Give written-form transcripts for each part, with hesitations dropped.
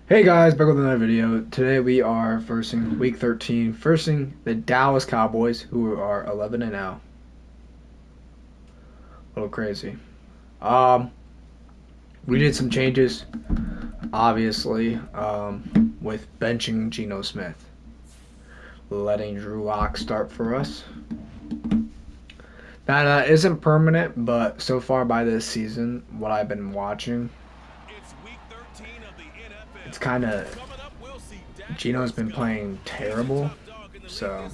Hey guys, back with another video. Today we are versing Week 13, versing the Dallas Cowboys, who are 11-0. A little crazy. Um, we did some changes, obviously, with benching Geno Smith, letting Drew Lock start for us. That isn't permanent, but so far by this season, what I've been watching, it's kind of Geno's been playing terrible, so.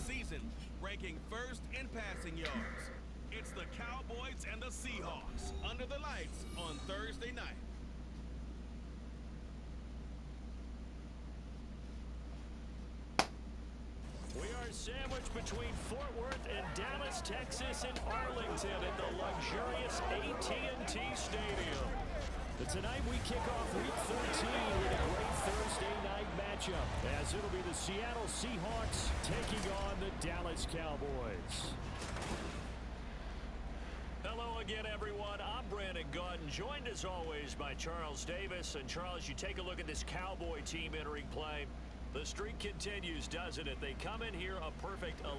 Ranking first in passing yards. It's the Cowboys and the Seahawks under the lights on Thursday night. We are sandwiched between Fort Worth and Dallas, Texas, and Arlington at the luxurious AT&T Stadium. But tonight we kick off Week 13 with a great Thursday night matchup, as it'll be the Seattle Seahawks taking on the Dallas Cowboys. Hello again, everyone. I'm Brandon Gautin, joined as always by Charles Davis. And Charles, you take a look at this Cowboy team entering play. The streak continues, doesn't it? They come in here a perfect 11-0.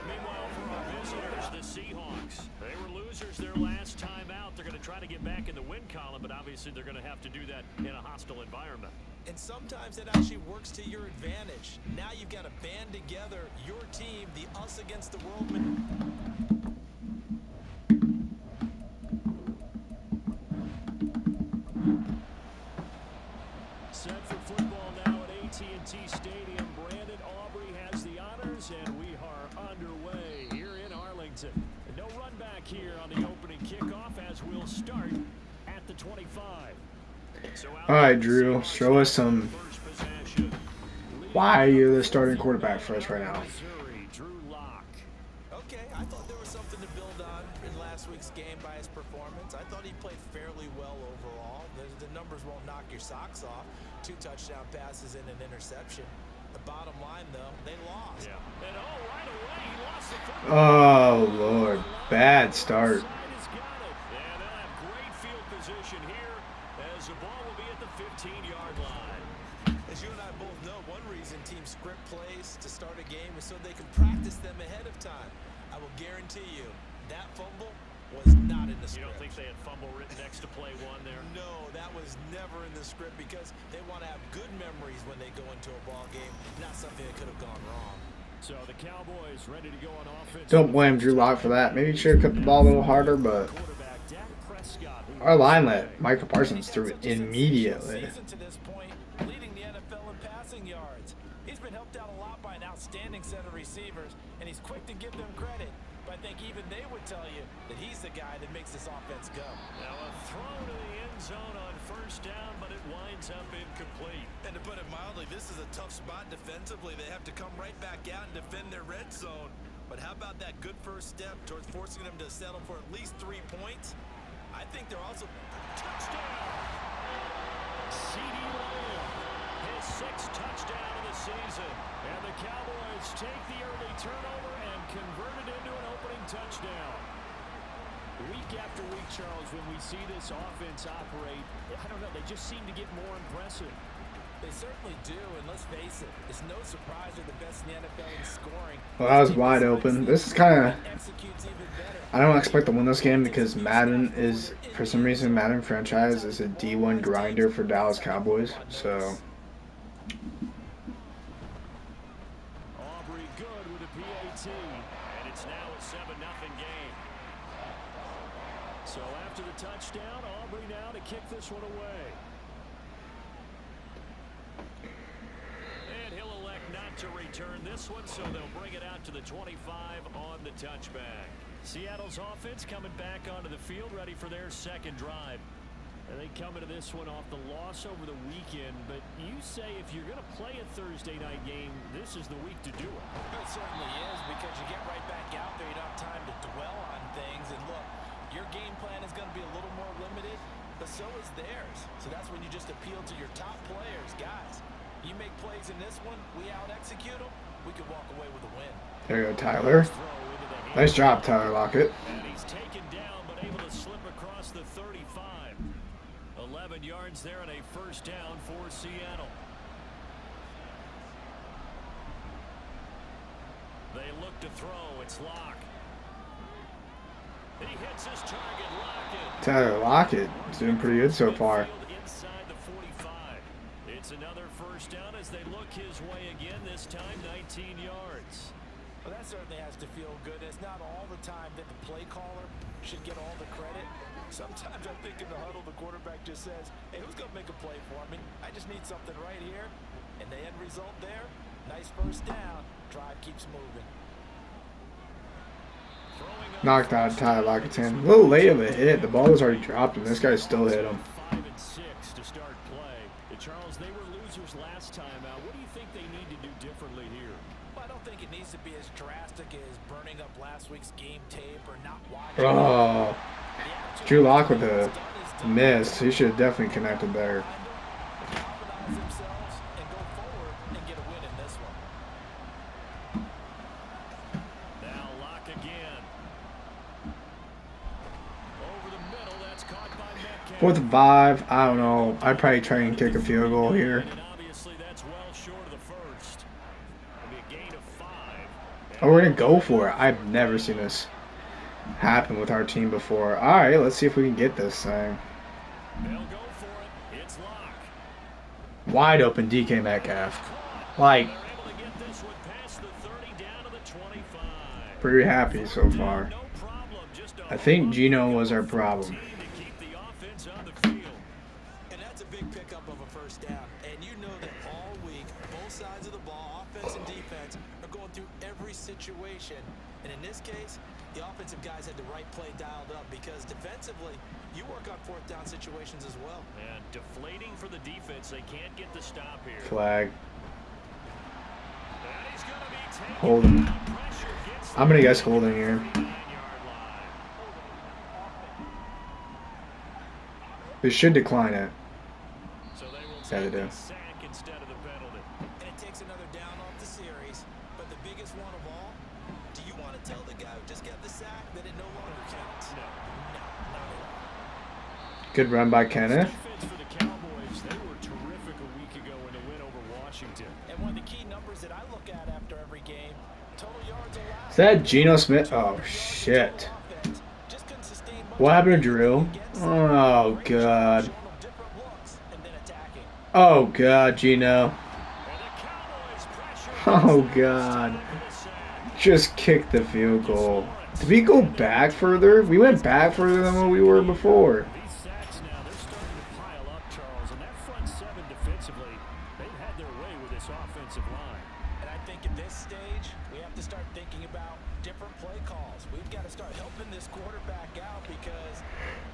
Meanwhile, for our visitors, the Seahawks, they were losers their last time out. They're going to try to get back in the win column, but obviously they're going to have to do that in a hostile environment. And sometimes it actually works to your advantage. Now you've got to band together your team, the us against the world. Set for football now at AT&T Stadium. Brandon Aubrey has the honors, and we are underway here in Arlington. No run back here on the opening kickoff as we'll start at the 25. All right, Drew, show us some. Why are you the starting quarterback for us right now? Okay, I thought there was something to build on in last week's game by his performance. I thought he played fairly well overall. The numbers won't knock your socks off. 2 touchdown passes and an interception. The bottom line, though, they lost. Yeah. And right away, he lost the football. Oh, Lord. Bad start. And they'll have great field position here as the ball will be at the 15-yard line. As you and I both know, one reason teams script plays to start a game is so they can practice them ahead of time. I will guarantee you that fumble was not in the script. You don't think they had fumble written next to play one there? No, that was never in the script because they want to have good memories when they go into a ball game, not something that could have gone wrong. So the Cowboys ready to go on offense. Don't blame Drew Lock for that. Maybe he should have cut the ball a little harder, but our line let Michael Parsons through it immediately. To this point, leading the NFL in passing yards. He's been helped out a lot by an outstanding set of receivers, and he's quick to give them credit. But I think even they would tell you that he's the guy that makes this offense go. Now a throw to the end zone on first down, but it winds up incomplete. And to put it mildly, this is a tough spot defensively. They have to come right back out and defend their red zone. But how about that good first step towards forcing them to settle for at least 3 points? I think they're also... Touchdown! CeeDee Lamb, his 6th touchdown of the season. And the Cowboys take the early turnover and convert it into an opening touchdown. Week after week, Charles, when we see this offense operate, I don't know, they just seem to get more impressive. They certainly do, and let's face it, it's no surprise they're the best in the NFL in scoring. Well, that was wide open. This is kind of... I don't expect to win this game because Madden is, for some reason, Madden franchise is a D1 grinder for Dallas Cowboys, so... Aubrey good with a PAT, and it's now a 7-0 game. So after the touchdown, Aubrey now to kick this one away. And he'll elect not to return this one, so they'll bring it out to the 25 on the touchback. Seattle's offense coming back onto the field, ready for their second drive. And they come into this one off the loss over the weekend, but you say if you're going to play a Thursday night game, this is the week to do it. It certainly is, because you get right back out there, you don't have time to dwell on things. And look, your game plan is going to be a little more limited, but so is theirs. So that's when you just appeal to your top players. Guys, you make plays in this one, we out-execute them, we could walk away with a win. There you go, Tyler. Nice job, Tyler Lockett. And he's taken down, but able to slip across the 35. 11 yards there and a first down for Seattle. They look to throw. It's Locke. He hits his target, Lockett. Tyler Lockett is doing pretty good so far. Inside the 45. It's another first down as they look his way again, this time 19 yards. Well, that certainly has to feel good. It's not all the time that the play caller should get all the credit. Sometimes I think in the huddle, the quarterback just says, hey, who's going to make a play for me? I just need something right here. And the end result there, nice first down. Drive keeps moving. Knocked out Tyler Lockett's hand. A little late of a hit. The ball was already dropped, and this guy still hit him. 5 and 6 to start play. Charles, they were losers last time out. What do you think they need to do differently here? Well, I don't think it needs to be as drastic as burning up last week's game tape or not watching. Oh, Drew Lock with a miss. He should have definitely connected there. Galvanize themselves and go forward and get a win in this one. Now Locke again. Over the middle, that's caught by Metcalf. 4th and 5. I don't know. I'd probably try and kick a field goal here. And obviously that's well short of the first. It'll be a gain of 5. Oh, we're going to go for it. I've never seen this happen with our team before. All right, let's see if we can get this thing. They'll go for it. It's Locke. Wide open DK Metcalf. Like, They're able to get this one past the 30 down to the 25. pretty happy so far. No problem. Just a I think Geno was our problem. to keep the offense on the field. And that's a big pickup of a first down. And you know that all week, both sides of the ball, offense and defense, are going through every situation. And in this case, the offensive guys had the right play dialed up because defensively, you work on 4th down situations as well. And deflating for the defense. They can't get the stop here. Flag. And he's gonna be taken Holding. down. Pressure gets I'm going to guess holding here. 9-yard line. They should decline it. So they will Yeah, they take do. the sack instead of the penalty. And it takes another down off the series. But the biggest one of all, do you want to tell the guy who just got the sack that it no longer counts? No. No, not at all. Good run by Kenneth. Defense for the Cowboys, they were terrific a week ago in the win over Washington. And one of the key numbers that I look at after every game, total yards allowed. Is that Geno Smith? Oh, shit. Offense just couldn't sustain much What happened to of Drew? against them. Oh, God. Showing them different looks and then attacking. Oh, God, Geno. And the Cowboys pressure. Oh, God. Just kick the field goal. Did we go back further? We went back further than what we were before. These sacks now, they're starting to pile up, Charles. And that front 7 defensively, they've had their way with this offensive line. And I think at this stage, we have to start thinking about different play calls. We've got to start helping this quarterback out because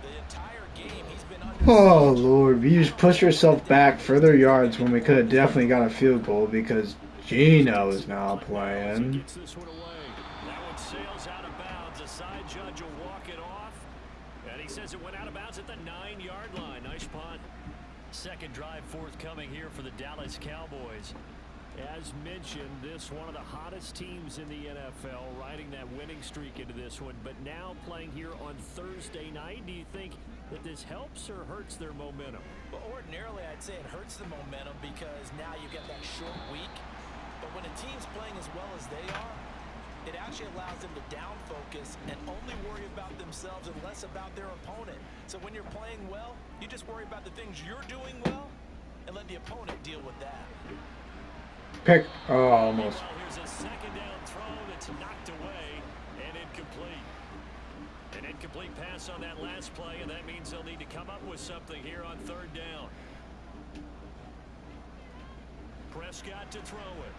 the entire game he's been under. Oh, Lord. We just pushed ourselves back further yards when we could have definitely got a field goal because Geno is now playing. Gets this one away. That one sails out of bounds. A side judge will walk it off. And he says it went out of bounds at the 9-yard line. Nice punt. Second drive forthcoming here for the Dallas Cowboys. As mentioned, this one of the hottest teams in the NFL, riding that winning streak into this one, but now playing here on Thursday night. Do you think that this helps or hurts their momentum? But ordinarily, I'd say it hurts the momentum because now you get that short week. But when a team's playing as well as they are, it actually allows them to down focus and only worry about themselves and less about their opponent. So when you're playing well, you just worry about the things you're doing well and let the opponent deal with that. Pick. Oh, almost. Well, here's a second down throw that's knocked away and incomplete. An incomplete pass on that last play, and that means they'll need to come up with something here on 3rd down. Prescott to throw it.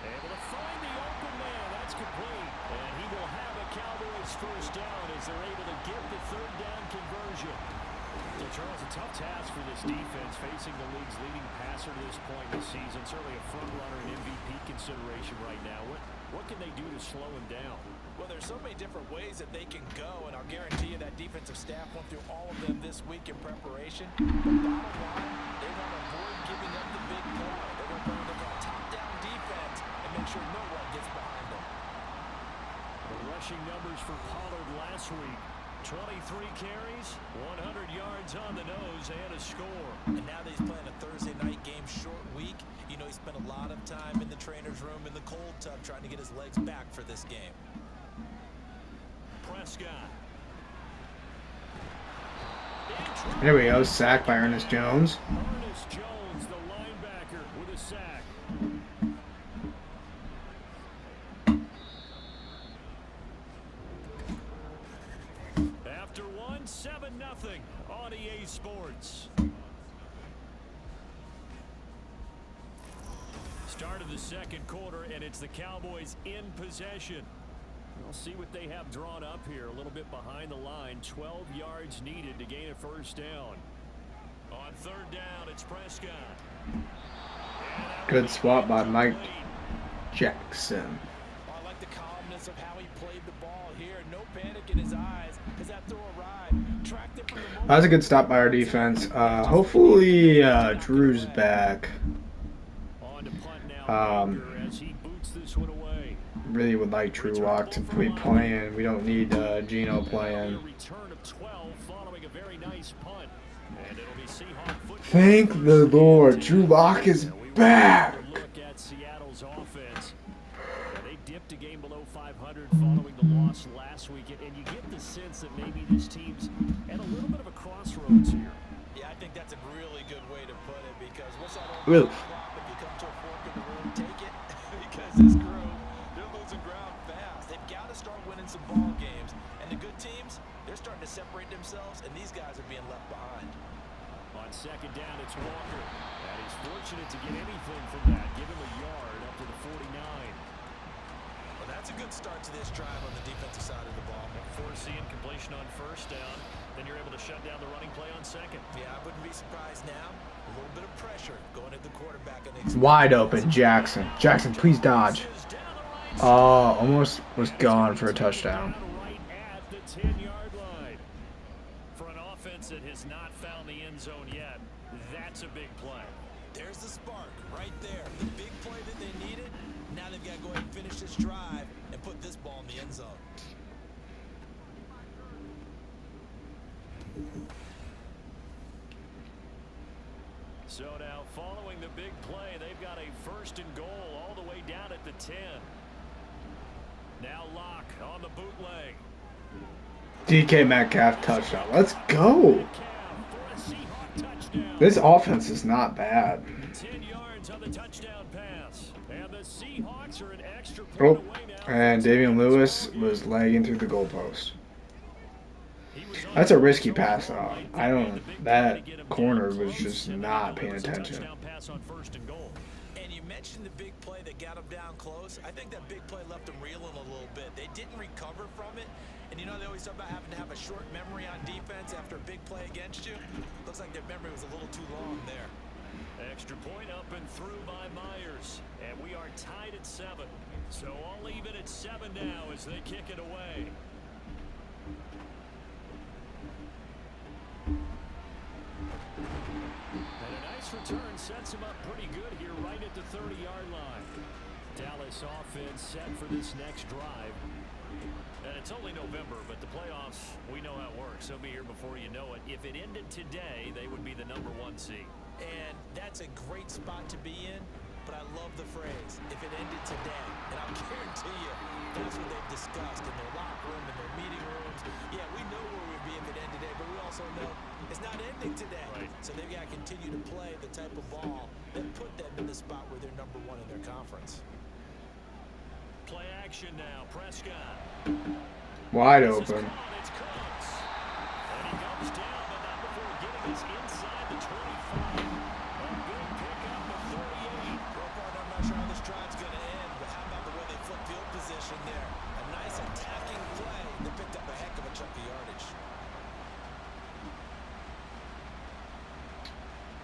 Able to find the open man. That's complete. And he will have a Cowboys first down as they're able to get the 3rd down conversion. So, Charles, a tough task for this defense facing the league's leading passer to this point in the season. Certainly a front runner and MVP consideration right now. What can they do to slow him down? Well, there's so many different ways that they can go, and I'll guarantee you that defensive staff went through all of them this week in preparation. But bottom line, they want to avoid giving up the big play. They're going to play with a top-down defense and make sure no one gets behind them. The rushing numbers for Pollard last week, 23 carries, 100 yards on the nose, and a score. And now that he's playing a Thursday night game short week, you know he spent a lot of time in the trainer's room in the cold tub trying to get his legs back for this game. Prescott. There we go. Sacked by Ernest Jones. Ernest Jones, the linebacker, with a sack. After one, 7-0 on EA Sports. Start of the second quarter, and it's the Cowboys in possession. We'll see what they have drawn up here. A little bit behind the line. 12 yards needed to gain a first down. On third down, it's Prescott. Good swat by Mike Jackson. I like the calmness of how he played the ball here. No panic in his eyes as that throw arrived. Tracked it from the moment. That was a good stop by our defense. Hopefully Drew's back. On to punt now, as he boots this one away. Really would like Drew Lock to be playing. We don't need Geno playing. Return of 12 following a very nice punt. And it'll be Seahawks football. Thank the Lord, Drew Lock is back. Look at Seattle's offense. They dipped a game below 500 following the loss last week, and you get the sense that maybe this team's at a little bit of a crossroads here. Yeah, I think that's a really good way to put it because what's that old Will. prop? If you come to a fork in the road, take it because this crew, they're losing ground fast. They've got to start winning some ball games, and the good teams, they're starting to separate themselves, and these guys are being left behind. On second down, it's Walker. And he's fortunate to get anything from that. Give him a yard up to the 49. Well, that's a good start to this drive on the defensive side of the ball. Foreseeing completion on first down, then you're able to shut down the running play on second. Yeah, I wouldn't be surprised now. A little bit of pressure going at the quarterback. On the Wide open, Jackson. Jackson, please dodge. Oh, almost was gone for a touchdown. Right at the 10-yard line. For an offense that has not found the end zone yet, that's a big play. There's the spark right there. The big play that they needed. Now they've got to go ahead and finish this drive and put this ball in the end zone. So now, following the big play, they've got a first and goal all the way down at the 10. Now Locke on the bootleg. DK Metcalf touchdown. Let's go. This offense is not bad. 10 yards on the touchdown pass. And the Seahawks are an extra point Oh, away now. and Davian Lewis was lagging through the goalpost. That's a risky pass, though. That corner was just not paying attention. And you mentioned the big play that got them down close. I think that big play left them reeling a little bit. They didn't recover from it. And you know they always talk about having to have a short memory on defense after a big play against you. Looks like their memory was a little too long there. Extra point up and through by Myers. And we are tied at 7. So all even at 7 now as they kick it away. And a nice return sets him up pretty good here right at the 30-yard line. Dallas offense set for this next drive. And it's only November, but the playoffs, we know how it works. They'll be here before you know it. If it ended today, they would be the #1 seed. And that's a great spot to be in, but I love the phrase, if it ended today. And I'll guarantee you, that's what they've discussed in their locker room, in their meeting rooms. Yeah, we know where we'd be if it ended today, but we also know it's not ending today. Right. So they've got to continue to play the type of ball that put them in the spot where they're #1 in their conference. Play action now. Prescott. Wide open. It's Coates. And he goes down, but not before getting us inside the 25. A big pickup of 38. Well, partner, I'm not sure how this drive's going to end, but how about the way they flip field position there? A nice attacking play that picked up a heck of a chunk of yardage.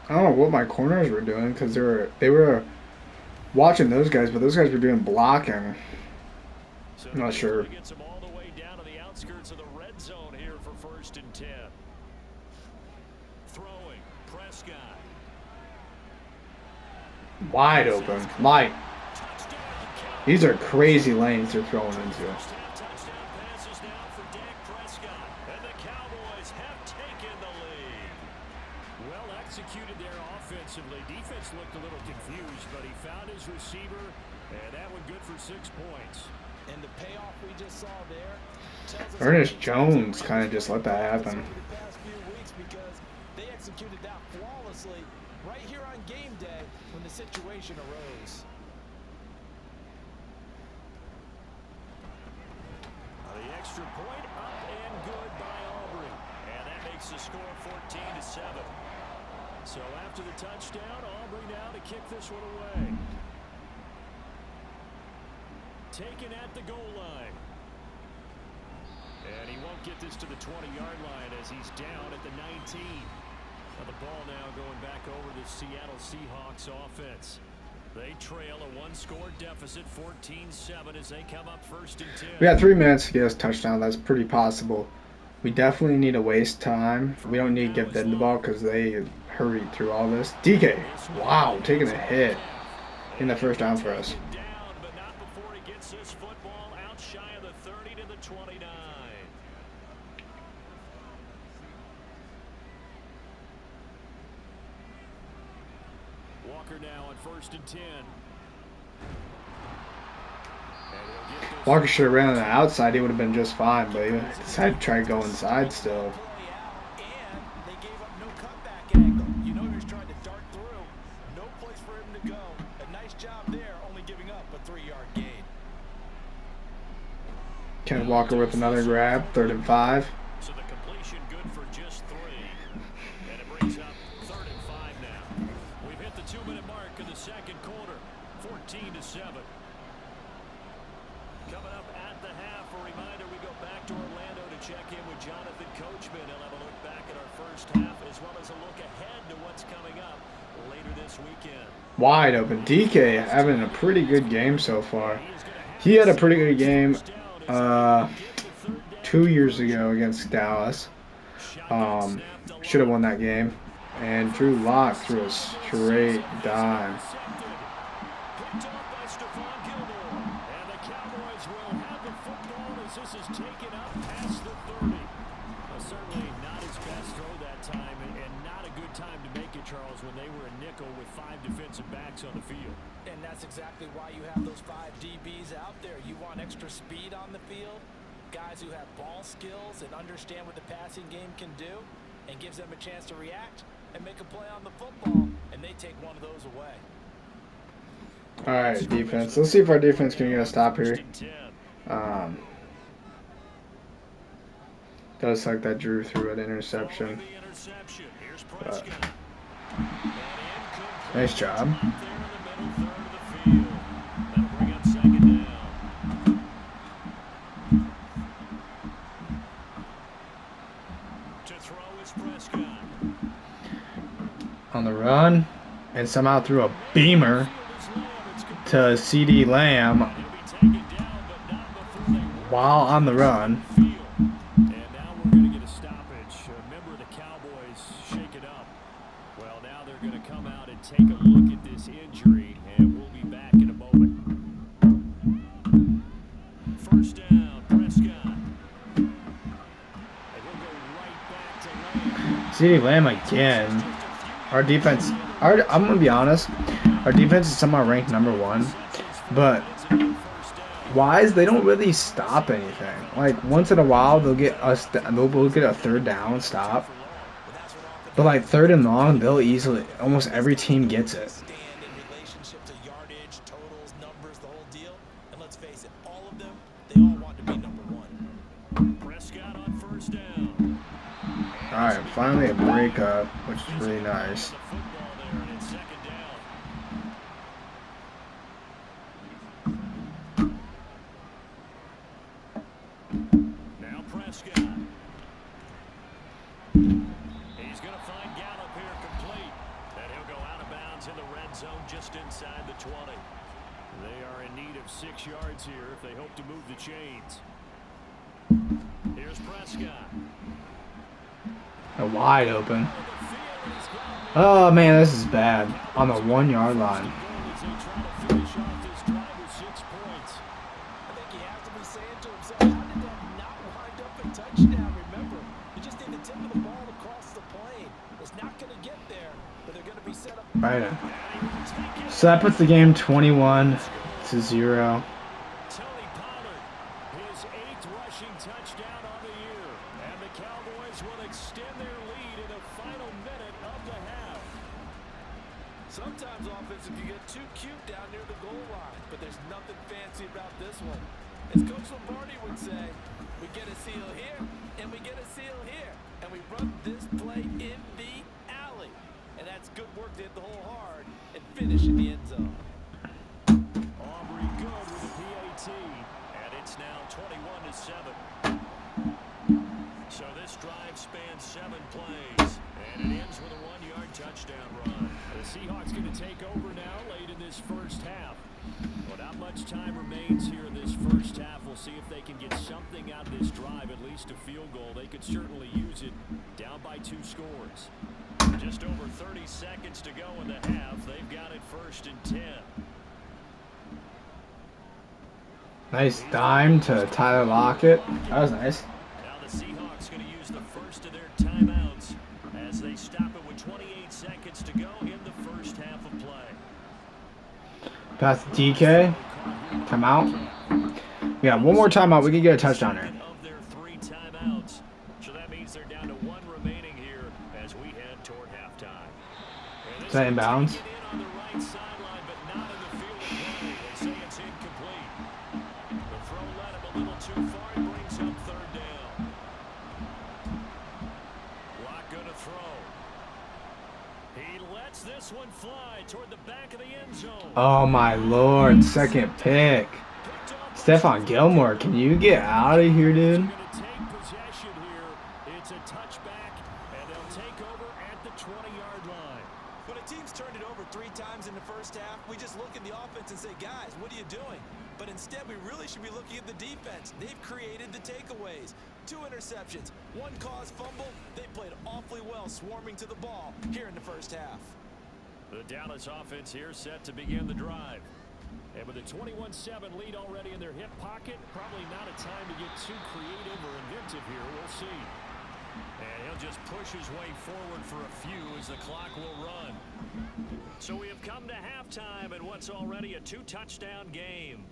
I don't know what my corners were doing because they were watching those guys, but those guys were doing blocking. So I'm not sure. Gets him all the way down to the outskirts of the red zone here for 1st and 10. Throwing. Prescott. Wide open. Light. These are crazy lanes they're throwing into. Touchdown passes now for Dak Prescott. And the executed there offensively. Defense looked a little confused, but he found his receiver, and that one good for 6 points. And the payoff we just saw there tells us Ernest Jones kind of just let that happen. the past few weeks because they executed that flawlessly right here on game day when the situation arose. The extra point up and good by Aubrey. And that makes the score 14-7. So after the touchdown, Aubrey now to kick this one away. Taken at the goal line. And he won't get this to the 20-yard line as he's down at the 19. Now the ball now going back over the Seattle Seahawks offense. They trail a one-score deficit, 14-7, as they come up 1st and 10. We got 3 minutes to get us a touchdown. That's pretty possible. We definitely need to waste time. We don't need to give them the ball because they hurried through all this. DK, wow, taking a hit in the first down for us. But not before he gets this football out shy of the 30 to the 29. Walker now on 1st and 10. Walker should have ran on the outside. He would have been just fine, but he decided to try to go inside still. And they gave up no cutback angle. You know he's trying to dart through. No place for him to go. A nice job there, only giving up a 3-yard gain. Ken Walker with another grab, 3rd and 5. So the completion good for just 3. And it brings up 3rd and 5 now. We've hit the 2-minute mark of the second quarter. 14-7. Coming up at the half, a reminder, we go back to Orlando to check in with Jonathan Coachman. He'll have a look back at our first half as well as a look ahead to what's coming up later this weekend. Wide open. DK having a pretty good game so far. He had a pretty good game 2 years ago against Dallas. Should have won that game. And Drew Lock threw a straight dime. This is taken up past the 30. Certainly not his best throw that time, and not a good time to make it, Charles, when they were a nickel with 5 defensive backs on the field. And that's exactly why you have those 5 DBs out there. You want extra speed on the field, guys who have ball skills and understand what the passing game can do, and gives them a chance to react and make a play on the football, and they take one of those away. All right, defense. Let's see if our defense can get a stop here. Does like that Drew threw an interception. Nice job. On the run, and somehow threw a beamer to CD Lamb while on the run. Take a look at this injury, and we'll be back in a moment. First down, Prescott. And he'll go right back to Lamb. CeeDee Lamb again. Our defense, I'm going to be honest, our defense is somehow ranked #1, but wise, they don't really stop anything. Like, once in a while, they'll get a 3rd down stop. But like 3rd and long, they'll easily, almost every team gets it. Alright, finally a breakup, which is really nice. Now Prescott. He's going to find Gallup here complete. And he'll go out of bounds in the red zone just inside the 20. They are in need of 6 yards here if they hope to move the chains. Here's Prescott. Wide open. Oh man, this is bad. On the 1-yard line. get there, but they're going to be set up. Right. So that puts the game 21-0. Tony Pollard, his 8th rushing touchdown on the year. And the Cowboys will extend their lead in the final minute of the half. Sometimes offensive can get too cute down near the goal line, but there's nothing fancy about this one. As Coach Lombardi would say, we get a seal here, and we get a seal here, and we run this play in the alley. And that's good work to hit the hole hard and finish in the end zone. Aubrey good with the PAT, and it's now 21-7. So this drive spans 7 plays, and it ends with a 1-yard touchdown run. The Seahawks going to take over now late in this first half. Well, not much time remains here in this first half. We'll see if they can get something out of this drive, at least a field goal. They could certainly use it down by 2 scores. Just over 30 seconds to go in the half. They've got it 1st and 10. Nice dime to Tyler Lockett. That was nice. Now the Seahawks going to use the first of their timeouts as they stop it with 28 seconds to go in the first half of play. Pass to DK. Timeout. We got one more timeout. We can get a touchdown here. Of their 3 timeouts. So that means they're down to 1 remaining here as we head toward halftime. Is that inbounds? In on the right sideline, but not in the field of play. They say it's incomplete. The throw led him a little too far. It brings up 3rd down. Lock going to throw. He lets this one fly toward the back of the end zone. Oh my lord, 2nd pick. Stephon Gilmore, can you get out of here, dude? Going to take possession here. It's a touchback, and they'll take over at the 20-yard line. When a team's turned it over 3 times in the first half, we just look at the offense and say, guys, what are you doing? But instead, we really should be looking at the defense. They've created the takeaways. 2 interceptions, 1 caused fumble. They played awfully well swarming to the ball here in the first half. The Dallas offense here set to begin the drive. And with a 21-7 lead already in their hip pocket, probably not a time to get too creative or inventive here. We'll see. And he'll just push his way forward for a few as the clock will run. So we have come to halftime in what's already a 2-touchdown game.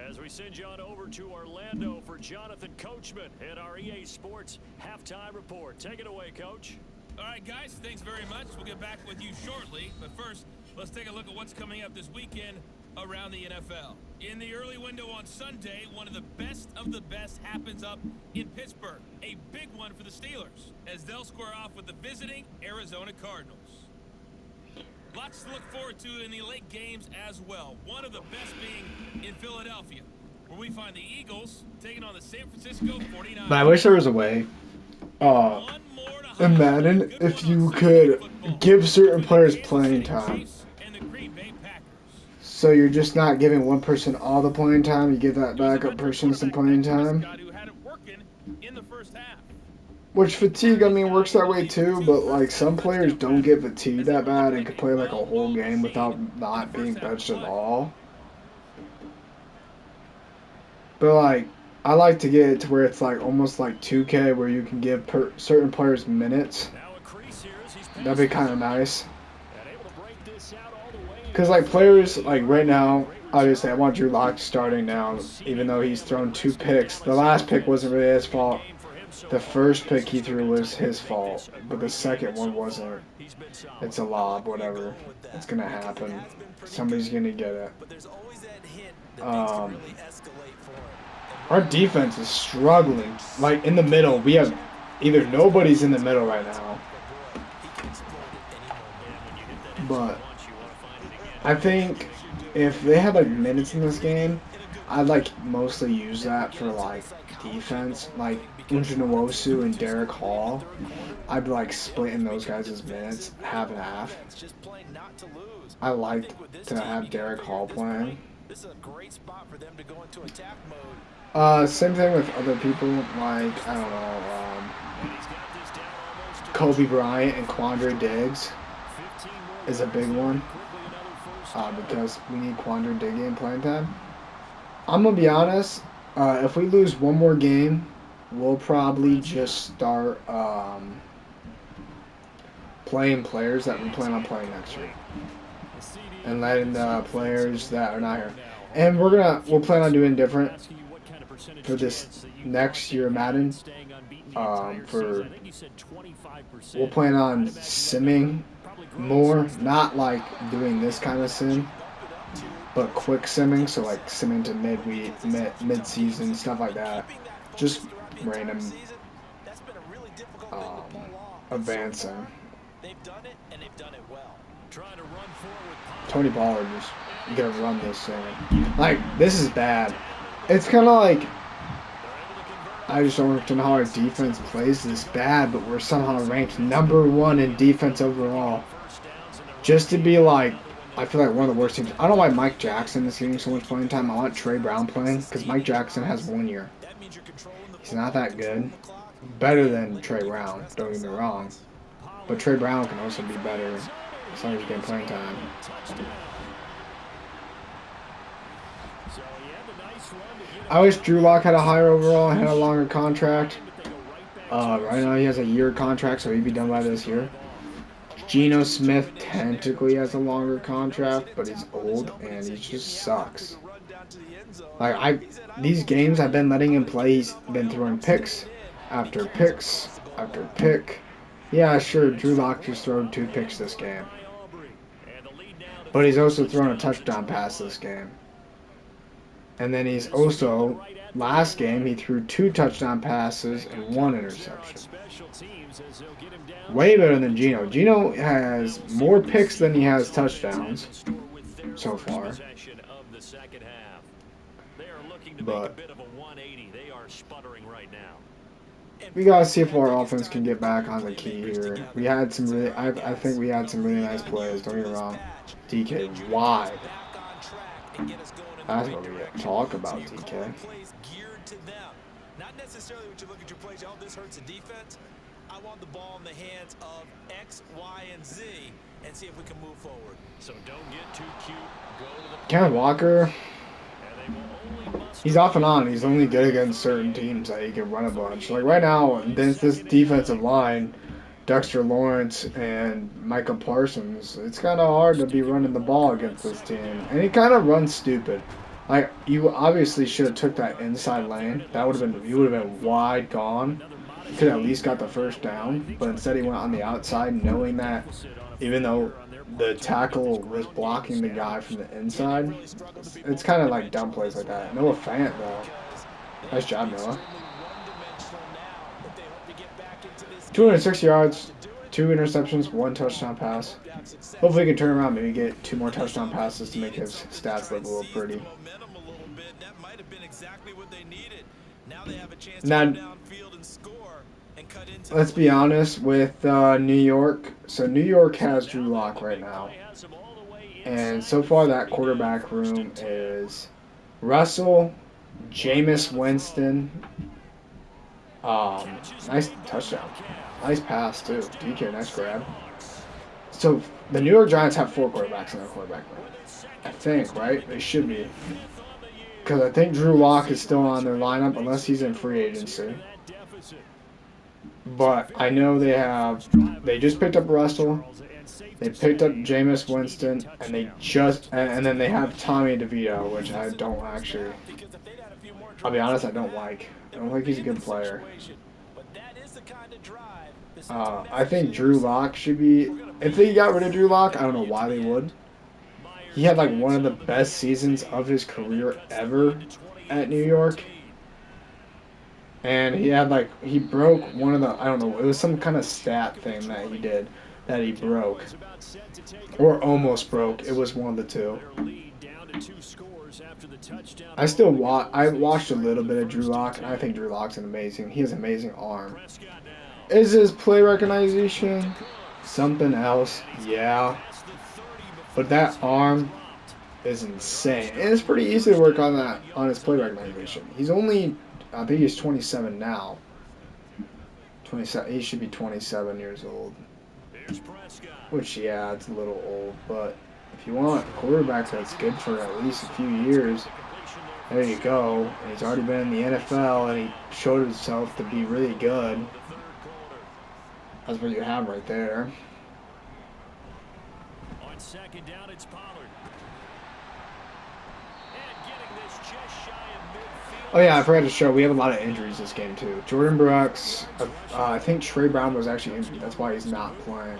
As we send you on over to Orlando for Jonathan Coachman and our EA Sports Halftime Report. Take it away, Coach. All right, guys, thanks very much. We'll get back with you shortly. But first, let's take a look at what's coming up this weekend around the NFL. In the early window on Sunday, one of the best happens up in Pittsburgh. A big one for the Steelers, as they'll square off with the visiting Arizona Cardinals. Lots to look forward to in the late games as well. One of the best being in Philadelphia, where we find the Eagles taking on the San Francisco 49ers. But I wish there was a way in Madden if you could give certain players playing time. So you're just not giving one person all the playing time, you give that backup person some playing time. Which fatigue, I mean, works that way too, but like some players don't get fatigued that bad and can play like a whole game without not being benched at all. But like, I like to get it to where it's like almost like 2K where you can give certain players minutes. That'd be kind of nice. Because like players, like right now, obviously I want Drew Lock starting now, even though he's thrown 2 picks. The last pick wasn't really his fault. The first pick he threw was his fault, but the second one wasn't. It's a lob, whatever. It's going to happen. Somebody's going to get it. Our defense is struggling. Like in the middle, we have either nobody's in the middle right now. But I think if they had like minutes in this game, I'd like mostly use that for like defense, like Unjinowosu and Derek Hall. I'd be like splitting those guys' minutes half and half. I like to have Derek Hall playing. Same thing with other people, like I don't know, Kobe Bryant and Quandre Diggs is a big one. Because we need Quandre Diggs in playing time. I'm gonna be honest. If we lose one more game, we'll probably just start playing players that we plan on playing next year, and letting the players that are not here. And we'll plan on doing different for this next year Madden. We'll plan on simming more, not like doing this kind of sim, but quick simming. So like simming to mid-season stuff like that. Just random um, advancing. They've done it, and they've done it well. Tony Pollard is gonna run this thing. Like, this is bad. It's kind of like, I just don't understand how our defense plays this bad, but we're somehow ranked #1 in defense overall. Just to be like, I feel like one of the worst teams. I don't know why Mike Jackson is getting so much playing time. I want Trey Brown playing, because Mike Jackson has 1 year. He's not that good. Better than Trey Brown, don't get me wrong. But Trey Brown can also be better as long as he's getting playing time. I wish Drew Lock had a higher overall and had a longer contract. Right now he has a year contract, so he'd be done by this year. Geno Smith technically has a longer contract, but he's old and he just sucks. Like, these games I've been letting him play, he's been throwing picks after picks after pick. Yeah, sure, Drew Lock just threw 2 picks this game. But he's also thrown a touchdown pass this game. And then he's also, last game, he threw 2 touchdown passes and 1 interception. Way better than Geno. Geno has more picks than he has touchdowns so far. But we gotta see if our offense can get back on the key here. We had some really, I think we had some really nice plays. Don't get me wrong. DK wide. That's what we talk about, DK. Not necessarily when you look at your plays, oh, this hurts the defense. I want the ball in the hands of X, Y, and Z and see if we can move forward. So don't get too cute. Go to the Kenneth Walker, he's off and on. He's only good against certain teams that he can run a bunch. Like right now, against this defensive line, Dexter Lawrence and Michael Parsons, it's kind of hard to be running the ball against this team. And he kind of runs stupid. Like, you obviously should have took that inside lane. That would have been, you would have been wide gone. You could have at least got the first down. But instead he went on the outside, knowing that even though the tackle was blocking the guy from the inside, it's kind of like dumb plays like that. Noah Fant, though. Nice job, Noah. 206 yards, 2 interceptions, 1 touchdown pass. Hopefully he can turn around, maybe get 2 more touchdown passes to make his stats look a little pretty. Now, let's be honest with New York. So New York has Drew Lock right now. And so far that quarterback room is Russell, Jameis Winston. Nice touchdown. Nice pass, too. DK, nice grab. So, the New York Giants have 4 quarterbacks in their quarterback room. I think, right? They should be. Because I think Drew Lock is still on their lineup, unless he's in free agency. But I know they just picked up Russell. They picked up Jameis Winston, and and then they have Tommy DeVito, which I don't actually, I'll be honest, I don't like. I don't think he's a good player. I think Drew Lock should be, if they got rid of Drew Lock, I don't know why they would. He had like one of the best seasons of his career ever at New York. And he had like, he broke one of the, I don't know, it was some kind of stat thing that he did that he broke. Or almost broke. It was one of the two. I watched a little bit of Drew Lock, and I think Drew Lock's he has an amazing arm. Is his play recognition something else? Yeah. But that arm is insane. And it's pretty easy to work on that, on his play recognition. He's only, I think he's 27 now. 27, he should be 27 years old. Which, yeah, it's a little old, but if you want a quarterback that's good for at least a few years, there you go. And he's already been in the NFL, and he showed himself to be really good. That's what you have right there. second down, it's Pollard. And getting this just shy of midfield. Oh yeah, I forgot to show. We have a lot of injuries this game too. Jordan Brooks, I think Trey Brown was actually injured. That's why he's not playing.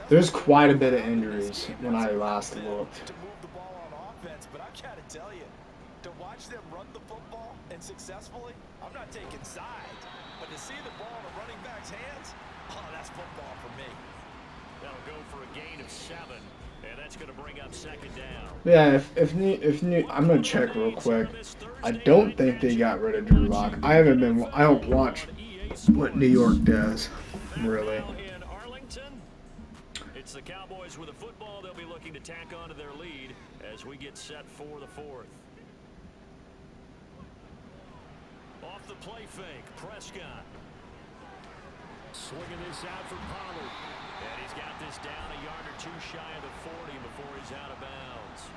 There's quite a bit of injuries when I last looked. To move the ball on offense, but I gotta tell you, to watch them run the football and successfully, I'm not taking sides, but to see the ball in a running back's hands, oh, that's football for me. That'll go for a gain of 7, and that's going to bring up second down. Yeah, I'm gonna check real quick. I don't think they got rid of Drew Lock. I don't watch what New York does, really. In Arlington, it's the Cowboys with a football. They'll be looking to tack onto their lead as we get set for the 4th. Off the play fake, Prescott. Swinging this out for Pollard. And he's got this down a yard or 2 shy of the 40 before he's out of bounds.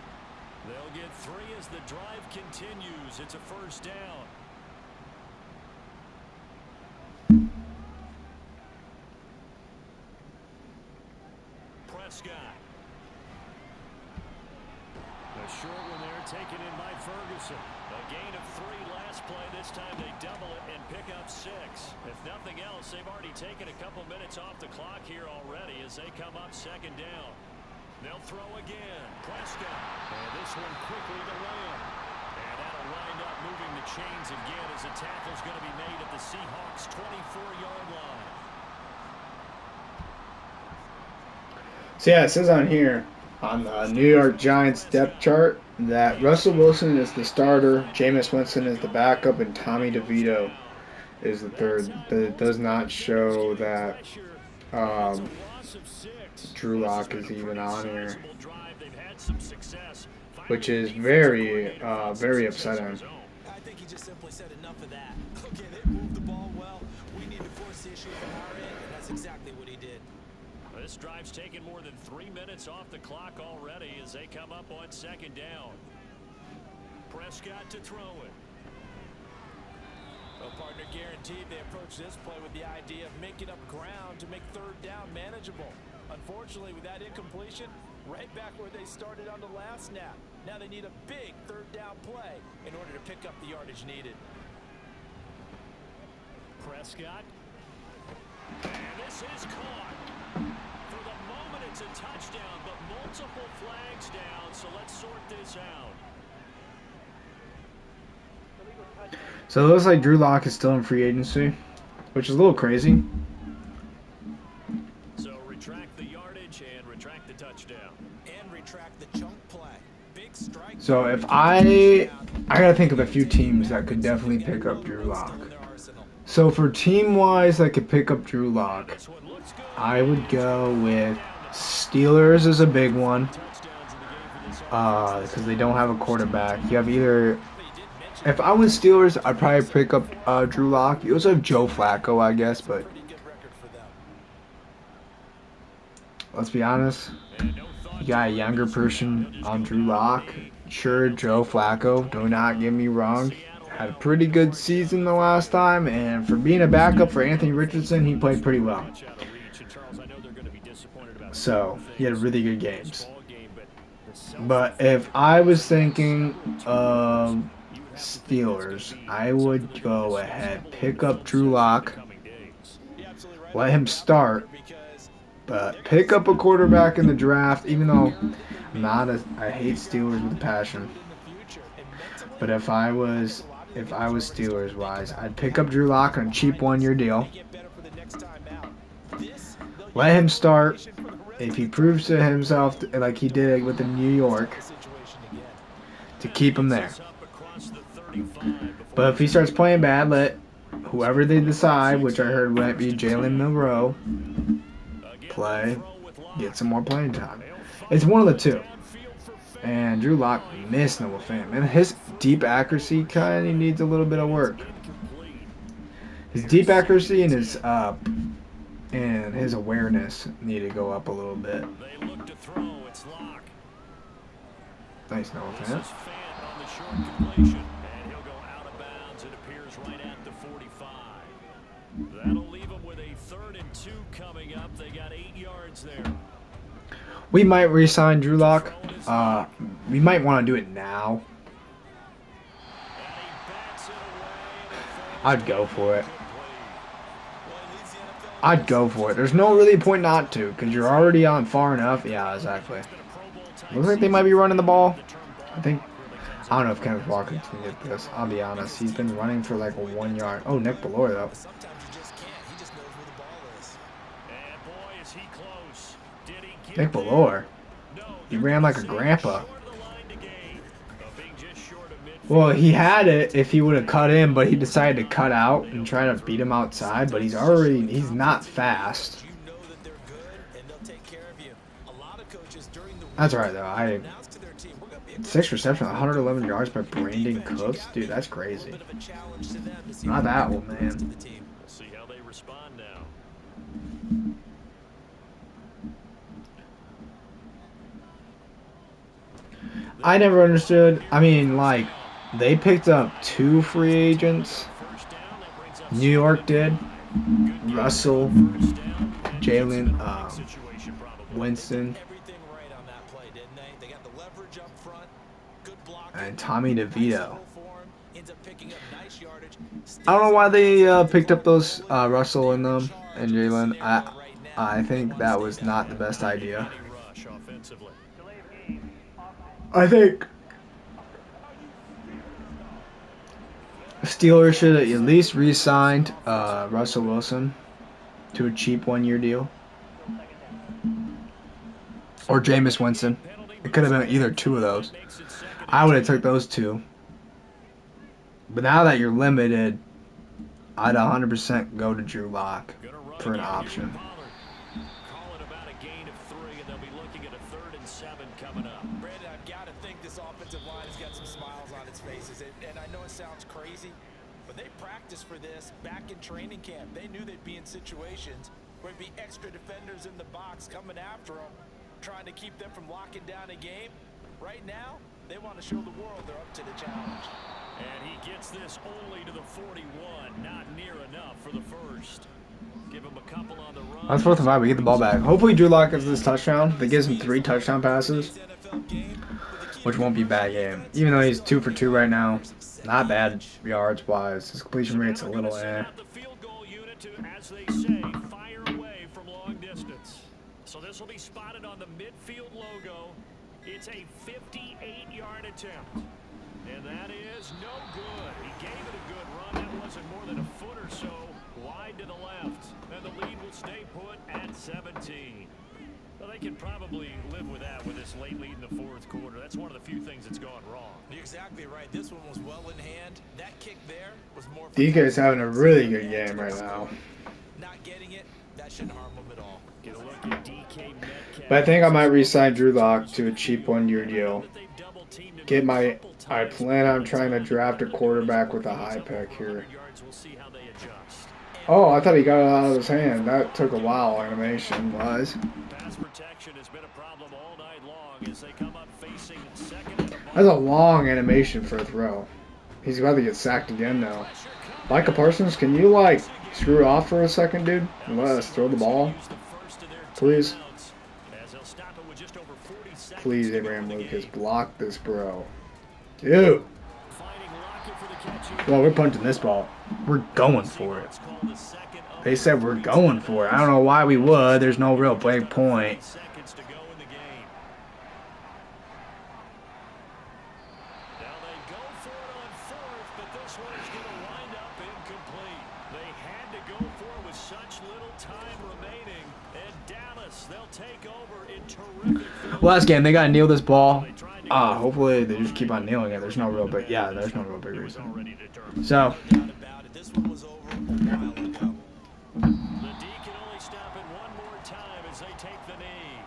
They'll get 3 as the drive continues. It's a first down. Prescott. A short one there taken in by Ferguson. A gain of 3 last play. This time they double it and pick up 6. If nothing else, they've already taken a couple minutes off the clock here already as they come up second down. They'll throw again. Prescott. And this one quickly to Lamb. And that'll wind up moving the chains again as the tackle's going to be made at the Seahawks' 24-yard line. So yeah, it says on here on the New York Giants depth chart that Russell Wilson is the starter, Jameis Winston is the backup, and Tommy DeVito is the third. But it does not show that Drew Lock is even on here, which is very upsetting. I think he just simply said enough of that. Okay, they moved the ball well. We need to force the issue from our end, and that's exactly what he did. This drive's taken more than 3 minutes off the clock already as they come up on second down. Prescott to throw it. Well, partner guaranteed they approach this play with the idea of making up ground to make third down manageable. Unfortunately, with that incompletion, right back where they started on the last snap. Now they need a big third down play in order to pick up the yardage needed. Prescott. And this is caught. For the moment, it's a touchdown, but multiple flags down, so let's sort this out. So it looks like Drew Lock is still in free agency, which is a little crazy. So retract the yardage and retract the touchdown. And retract the chunk play. Big strike. So if I gotta think of a few teams that could definitely pick up Drew Lock. So for team-wise that could pick up Drew Lock, I would go with Steelers is a big one because they don't have a quarterback. You have either, if I was Steelers, I'd probably pick up Drew Lock. You also have Joe Flacco, I guess, but let's be honest, you got a younger person on Drew Lock. Sure, Joe Flacco, do not get me wrong, had a pretty good season the last time, and for being a backup for Anthony Richardson, he played pretty well. So, he had really good games. But if I was thinking of Steelers, I would go ahead, pick up Drew Lock, let him start, but pick up a quarterback in the draft, even though I hate Steelers with a passion. But if I was Steelers wise, I'd pick up Drew Lock on a cheap 1-year deal. Let him start. If he proves to himself, like he did with the New York, to keep him there. But if he starts playing bad, let whoever they decide, which I heard might be Jalen Milroe, play, get some more playing time. It's one of the two. And Drew Lock missed Noah Fant. And his deep accuracy kind of needs a little bit of work. His deep accuracy and his awareness need to go up a little bit. Nice Noah Fant. That'll leave them with a 3rd and 2 coming up. They got 8 yards there. We might re-sign Drew Lock. We might want to do it now. I'd go for it. I'd go for it. There's no really point not to, because you're already on far enough. Yeah, exactly. Looks like they might be running the ball. I think. I don't know if Kenneth Walker can get this. I'll be honest. He's been running for like a 1 yard. Oh, Nick Bellore, though. Sometimes you just can't. He just knows where the ball is. And boy, is he close. Did he get Nick there? Bellore. No, He they're ran gonna like a say grandpa. short of the line to gain. Being just short of midfield. Well, he had it if he would have cut in, but he decided to cut out and try to beat him outside. But he's not fast. You know that they're good and they'll take care of you. A lot of coaches during the That's right, though. announce to their team, we're gonna be a 6 receptions, 111 yards by Brandon Cooks. Dude, that's crazy. bit of a challenge to them to see Not what that they one, can bring to man. the team. We'll see how they respond now. I never understood. I mean, like, they picked up 2 free agents. First down, that brings up New York did. Russell, first down. Jalen, Situation probably. Winston, Everything right on that play, didn't they? They got the leverage up front, good block, and Tommy DeVito. ends up picking up nice yardage. I don't know why they picked up those Russell in them and Jalen. I think that was not the best idea. Rush offensively. I think Steelers should have at least re-signed Russell Wilson to a cheap 1-year deal. Or Jameis Winston. It could have been either 2 of those. I would have took those 2. But now that you're limited, I'd 100% go to Drew Lock for an option. Call it about a gain of 3, and they'll be looking at a 3rd and 7 coming up. Brandon, I've got to think this offensive line has got some smiles on its faces. And I know it sounds crazy, but they practiced for this back in training camp. They knew they'd be in situations where there'd be extra defenders in the box coming after them, trying to keep them from locking down a game. Right now, they want to show the world they're up to the challenge. And he gets this only to the 41. Not near enough for the first. Give him a couple on the run. That's 4th and 5. We get the ball back. Hopefully Drew Lock gets this touchdown. That gives him 3 touchdown passes, which won't be a bad game. Even though he's 2 for 2 right now. Not bad yards wise. His completion rate's a little eh. The field goal unit to, as they say, fire away from long distance. So this will be spotted on the midfield logo. It's a 58-yard attempt. And that is no good. He gave it a good run. That wasn't more than a foot or so wide to the left. And the lead will stay put at 17. Well, they can probably live with that with this late lead in the 4th quarter. That's one of the few things that's gone wrong. You're exactly right. This one was well in hand. That kick there was more. DK's having a really good game right now. Not getting it, that shouldn't harm him at all. Get a look at DK Metcalf. But I think I might re-sign Drew Lock to a cheap 1-year deal. I plan on trying to draft a quarterback with a high pick here. Oh, I thought he got it out of his hand. That took a while, animation-wise. Pass protection has been a problem all night long as they come up facing 2nd and That's a long animation for a throw. He's about to get sacked again now. Micah Parsons, can you, like, screw off for a second, dude? And let us throw the ball? Please? Please, Abraham Lucas, block this, bro. Dude. Well, we're punching this ball. We're going for it. They said we're going for it. I don't know why we would. There's no real big point. seconds to go in the game. Now they go for it on 4th, but this one is going to wind up incomplete. They had to go for it with such little time remaining. And Dallas, they'll take over in terrific. Last game, they got to kneel this ball. Hopefully they just keep on kneeling it. There's no real big, there's no real big reason. So, This one was over a while ago. The D can only stop it one more time as they take the knee.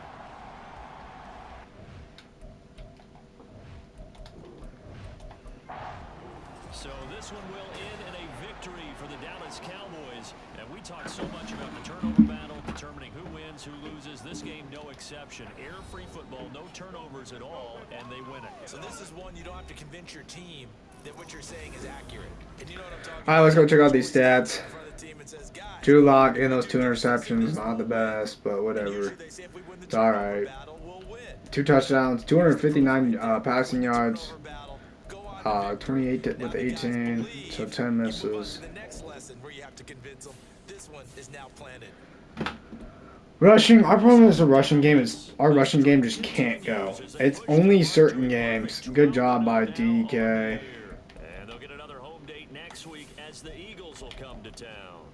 So this one will end in a victory for the Dallas Cowboys. And we talk so much about the turnover battle, determining who wins, who loses. This game, no exception. Air-free football, no turnovers at all, and they win it. So this is one you don't have to convince your team that what you're saying is accurate. And you know what I'm talking all right, let's go check out these stats. about? The team and says, guys, Drew Lock in those 2 interceptions, not the best, but whatever. they say if we win the It's all turnover right. battle, we'll 2 touchdowns, 259 passing yards, Turnover battle. Go on to victory. 28 Now with the guys 18, so believe 10 you move on misses. to the next lesson where you have to convince them. This one is now planted. Rushing, our problem is the rushing game is our rushing game just can't go. It's only certain games. Good job by DK. And they'll get another home date next week as the Eagles will come to town.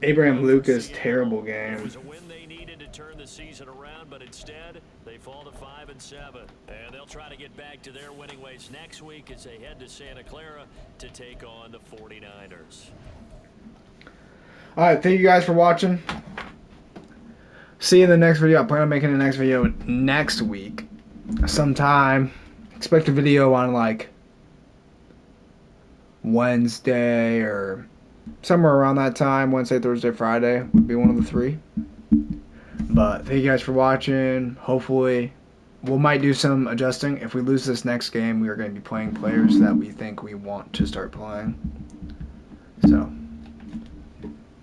Abraham For Lucas, Seattle, terrible it game. was a win they needed to turn the season around, but instead they fall to 5-7. And they'll try to get back to their winning ways next week as they head to Santa Clara to take on the 49ers. All right, thank you guys for watching. See you in the next video. I plan on making the next video next week sometime. Expect a video on like Wednesday or somewhere around that time. Wednesday, Thursday, Friday would be one of the 3. But thank you guys for watching. Hopefully, we might do some adjusting. If we lose this next game, we are going to be playing players that we think we want to start playing. So,